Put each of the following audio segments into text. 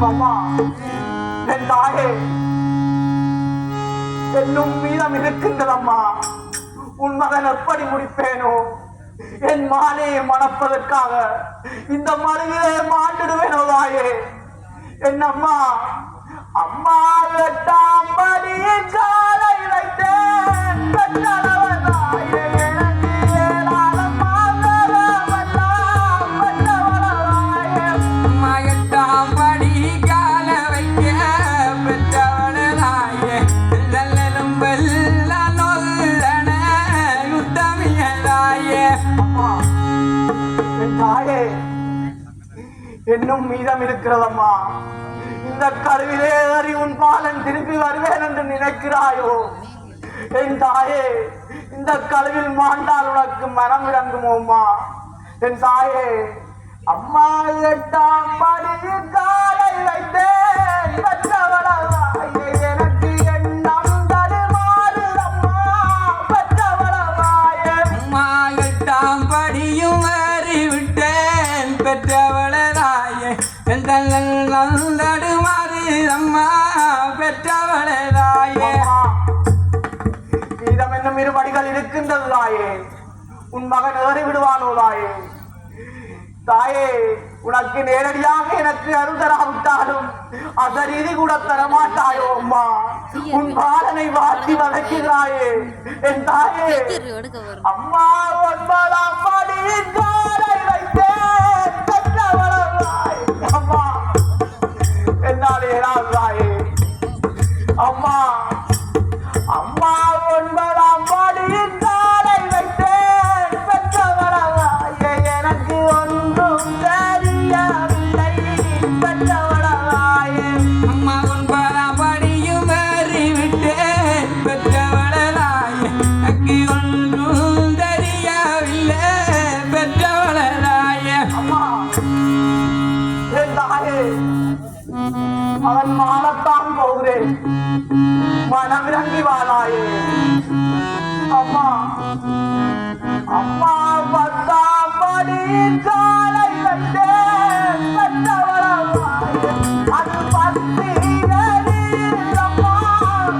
அம்மா என் தாயே என்னும் மீதம் இருக்கின்றதம்மா. உன் மகன் எப்படி முடிப்பேனோ என் மாலையை மணப்பதற்காக இந்த மலையிலே மாண்டிடுவேனோ தாயே. என் அம்மா அம்மா 8ஆம் படியின் காலை வைத்தேன் பெற்றளவன் தாயே. எனக்கு ஏராளம் மாந்தரமெல்லாம் பெற்றவளாயே. அம்மா 8ஆம் படி கால வைக்க பெற்றவளாயே. நல்லலும் வெல்ல நொல்லன யுத்தமியதாயே. அம்மா என் தாயே என்னும் மீதம் இருக்கிறதம்மா. இந்த கருவிலே ஏறி உன் பாலன் திருப்பி வருவேன் என்று நினைக்கிறாயோ? என் தாயே இந்த கருவில் மாண்டால் உனக்கு மனம் இறங்குமோம்மா? என் தாயே அம்மா 8ஆம் படியின் காலை வைத்தேன் பெற்றவளாயே. எனக்கு எண்ணம் தடுமாறுதம்மா பெற்றவளாயே. அம்மா 8ஆம் படியும் அறிவிட்டேன் பெற்றவளாயே. தடுமாறு அம்மா பெற்றவளாயே. மீதம் என்னும் 2 படிகள் இருக்கின்றது தாயே. உன் மகன் ஏறி விடுவானோ தாயே? தாயே உனக்கு நேரடியாக எனக்கு அருந்தராவிட்டாலும் அதரீதி கூட தரமாட்டாயோ அம்மா? உன் பாலனை வாழ்த்தி வளர்க்கிறாயே என் தாயே. அம்மா 9ஆம் படியின் காலை வைத்தேன் பெற்றவளாய். அம்மா என்னால் ஏறாது தாயே. அம்மா அம்மா 9ஆம் படியின் காலை வைத்தேன் பெற்றவளாயே. எனக்கு ஒன்றும் தெரியவில்லை பெற்றவளாயே. அம்மா 9ஆம் படியும் அறிவிட்டேன் பெற்றவளாயே. எனக்கு ஒன்றும் தெரியவில்லை பெற்றவளாயே. அம்மா என் தாயே அவன் மாறத்தான் போகிறேன் மனமிறங்கி வாழாயே. அம்மா அம்மா 10ஆம் படியின் காலை வைத்தேன் பெற்றவளாயே. அது பக்திகளில் அம்மா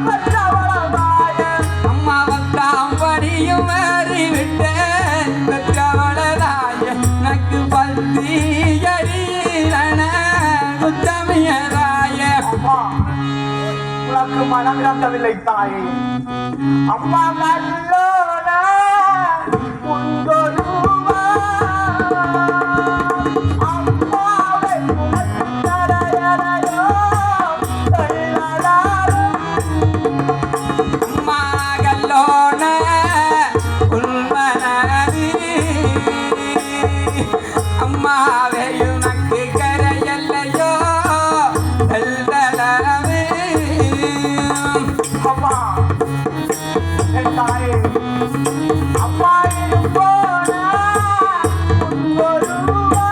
பெற்றவளாயே. அம்மா 10ஆம் படியும் அறிவிட்டேன் பெற்றவளாயே. எனக்கு பக்தி அடியிலன குத்தமியதாயே. அம்மா உனக்கு மனம் இறங்கவில்லை தாயே. அம்மா நல்லோன உங்கொருவா அம்மாவை உனக்கு தரையறையோ தள்ளலாரும். அம்மா கல்லோன உள்மனதி அம்மாவே உனக்கு கரையல்லையோ வெல்லலவே. அம்மா என் தாயே அம்மா இருப்போன உங்கொருவா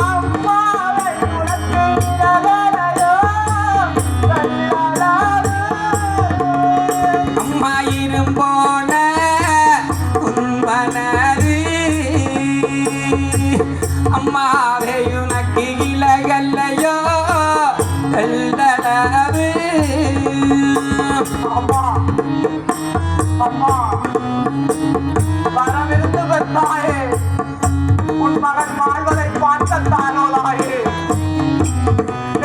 அம்மாவை உனக்கு தரையறையோ தள்ளலாரும். அம்மா இரும்போன உள்மனதி அம்மாவே உனக்கு இலகல்லையோ வெல்லலவே. அம்மா அம்மா வரவிருந்து பெற்றாயே. உன் மகன் வாழ்வதை பார்க்கத்தானோ தாயே?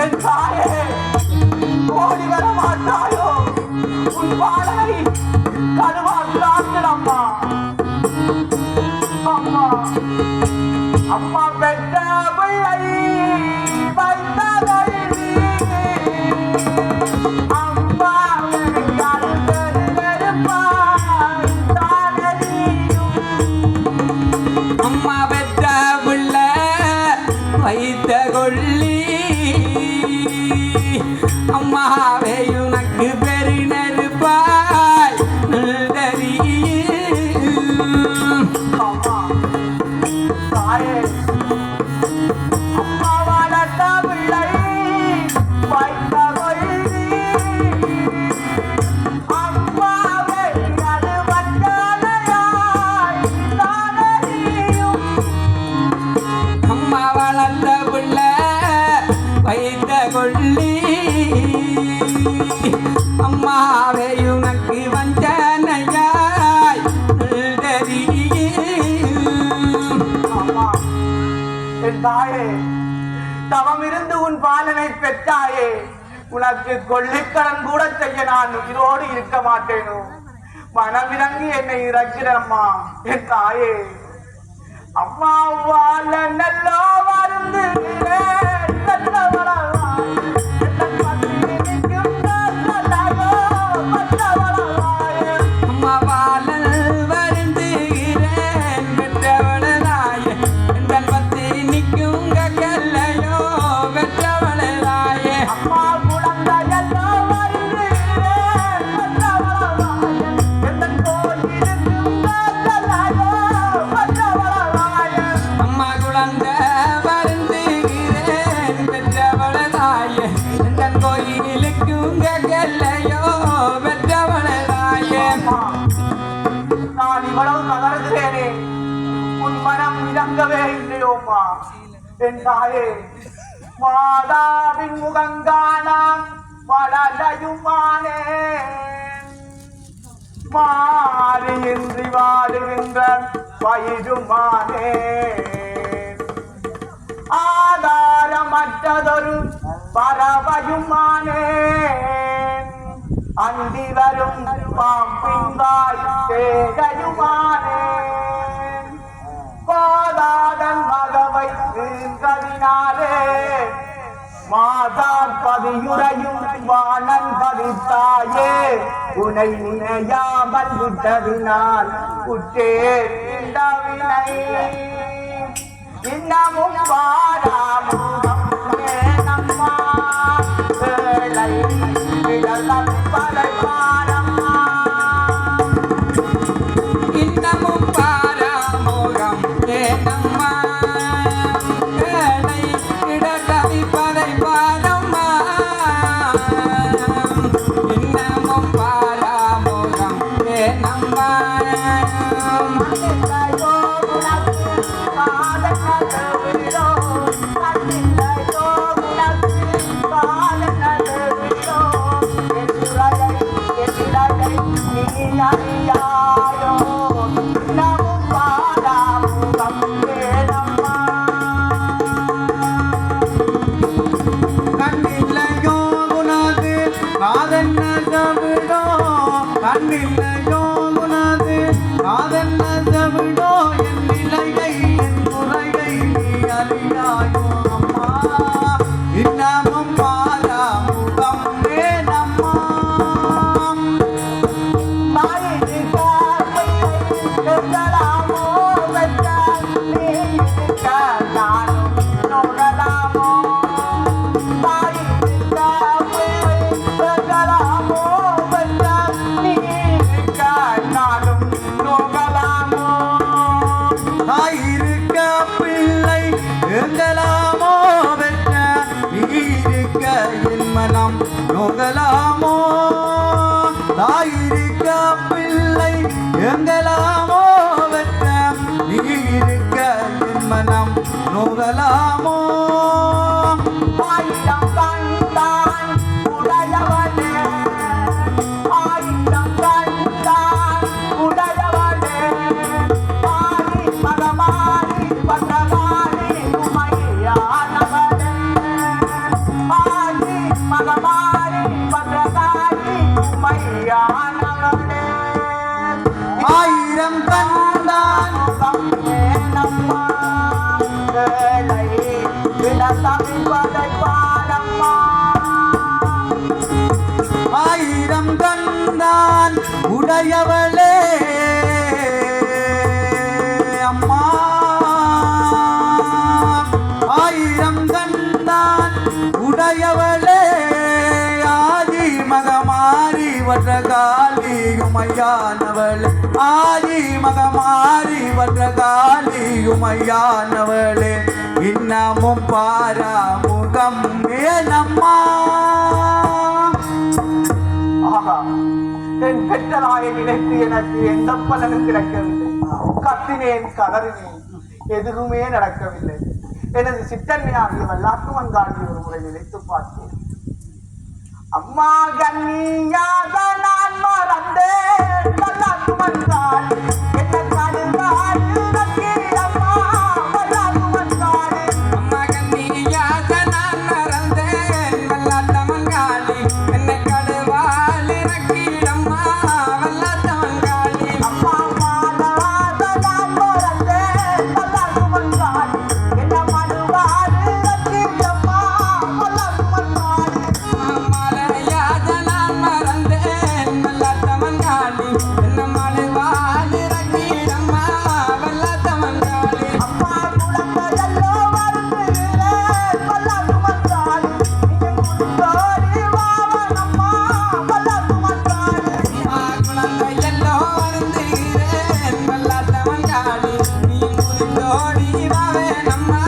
என் தாயே ஓடி வர மாட்டாயோ? உன் பாலனை கருவாக்குறாங்கம்மா. அம்மா அம்மா பெற்ற பிள்ளை வைத்ததை அம்மாவை அழுதது நெருப்பாய் தானறியும். அம்மா பெற்ற பிள்ளை வைத்த கொள்ளி அம்மாவே உனக்கு பெருநெருப்பாய் அம்மா தாயே தாயே, தவம் இருந்து உன் பாலனை பெற்றாயே, உனக்கு கொள்ளிக்கடன் கூட செய்ய நான் உயிரோடு இருக்க மாட்டேனோ. மனமிறங்கி என்னை இறக்கிறம்மா என் தாயே. அம்மா வாழ நல்லோ மருந்து நான் இவ்வளவு கதறுகிறேனே, உன் மனம் இறங்கவே இல்லையோம்மா என் தாயே. மாதாவின் முகங்கானாம் வளரையுமானே, மாறியின்றி வாடுகின்ற வயிறுமானே, ஆதாரமற்றதொரு பறவையுமானே, அந்தி வரும் பாம்பின்வாய் தேகையுமானே, கோதாதன் மகவை ஈன்றதினாலே மாதான் பதியுறையும் வானன் பதித்தாயே, உனை நினையாமல் விட்டதினால் உற்றே இந்த வினை. இன்னமும் வாராமுகம் நம்மா ஏழை விடலம் படைப்பாரம்மா. இன்னமும் பாராமுகம் ஏனம்மா ஏழை இடகவி படைப்பாரம்மா. இன்னமும் பாராமுகம் ஏனம்மா கண்ணில்லையோ உனது காதென்ன செவிடோ, என் நிலையை என் முறையை நீ அறியாயோ அம்மா. இன்னமும் பாராமுகம் ஏனம்மா. மனம் நோகலாமோ, தாயிருக்க பிள்ளை எங்கலாமோ, வெற்ற நீருக்க என் மனம் நோகலாமோ. ஆயிரம் கண்டான் உடையவனே, ஆயிரம் கண்டான் உடையவனே, ஆரி மகமாரி பற்றகாரி உமையானவனே, ஆரி மகமாரி பற்றகாரி உமையானவனே. ஆயிரம் கண்டான் நம்மா ஏழை விடத்தமிழ் படைப்பாரம்மா. ஆயிரம் கண்டான் உடையவளே அம்மா. ஆயிரம் கண்டான் உடையவளே, ஆதி மகமாரி வற்றகாலி உமையானவளே, ஆதி மகமாரி வற்றகாலி உமையானவளே. இன்னமும் பாராமுகம் ஏனம்மா. ஆஹா, என் பெற்றதாயை நினைத்து எனக்கு எந்த பலனும் கிடைக்கவில்லை. கத்தினேன், கதறினேன், எதுவுமே நடக்கவில்லை. எனது சித்தன்மையாகிய வல்லாற்றுமன் காண்டி ஒரு முறை நினைத்து பார்த்தேன். அம்மா கண்ணியாக நான் மறந்தேன், வல்லாற்றுமன் காண்டி என்ன கடுகாடு அம்மா வல்லாற்றுமன் காடு. பறந்தோடி வாவே நம்மா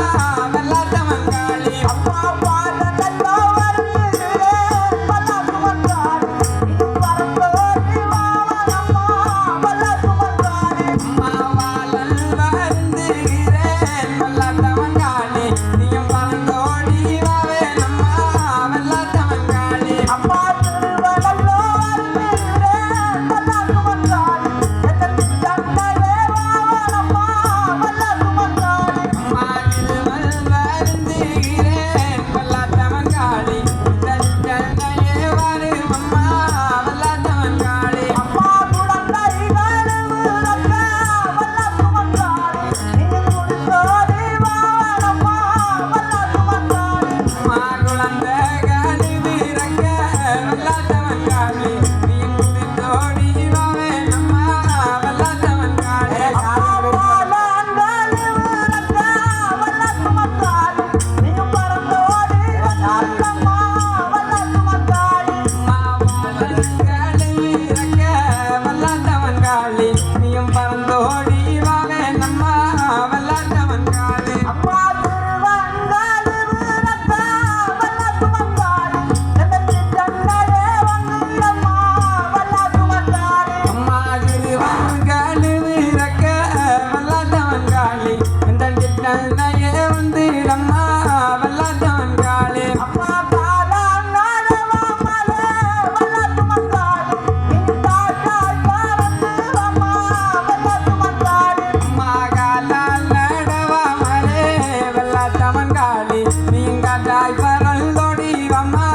வெள்ளாட்டமங்காளி அம்மா பாலனல்லோ வருகிறேன் பல்லாக்கு வந்தாள் நீயும் பறந்தோடி வாவனம்மா பல்லாக்கு வந்தாளே அம்மா வாழல் வருந்துகிறேன் வெள்ளாட்டமங்காளி நீயும் பறந்தோடி வாவே நம்மா வெள்ளாட்டமங்காளி அம்மா திருவனல்லோ வருகிறேன் பல்லாக்கு வந்தாள் எதற்கு தன்னையே வாவனம்மா பல்லாக்கு வந்தாளே அம்மா இருமல் வருந்துகிறேன் வெள்ளாட்டமங்காளி தன்னையே வரும் அம்மா வெள்ளாட்டமங்காளி அம்மா குழந்தை வலுவிழக்க பல்லாக்கு வந்தாளே நீயும் குடித்தோடி வாவனம்மா பல்லாக்கு வந்தாளே அம்மா குழந்தை கழுவிறக்க வெள்ளாட்டமங்காளி நீ குடித்தோடி வாவே நம்மா வெள்ளாட்டமங்காளி வெள்ளாட்டமங்காளி நீயும் பறந்தோடி வாவே நம்மா வெள்ளாட்டமங்காளி அம்மா திருவங்கழுவிறக்க வெள்ளாட்டமங்காளி இந்த திட்டனையே வந்து நம்மா வெள்ளாட்டமங்காளி அம்மா காலால் நடவாமலே வெள்ளாட்டமங்காளி நீங்காட்டாய் பறந்தோடி அம்மா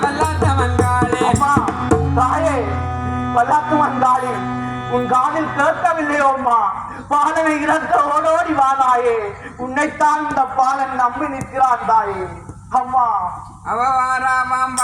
வெள்ளாட்டமங்காளி உன் காதில் கேட்கவில்லையோ அம்மா பாலனை இறக்க ஓடோடி வாதாயே உன்னைத்தான் இந்த பாலன் நம்பி நிற்கிறான் தாயே அம்மா அவ வாராமாம்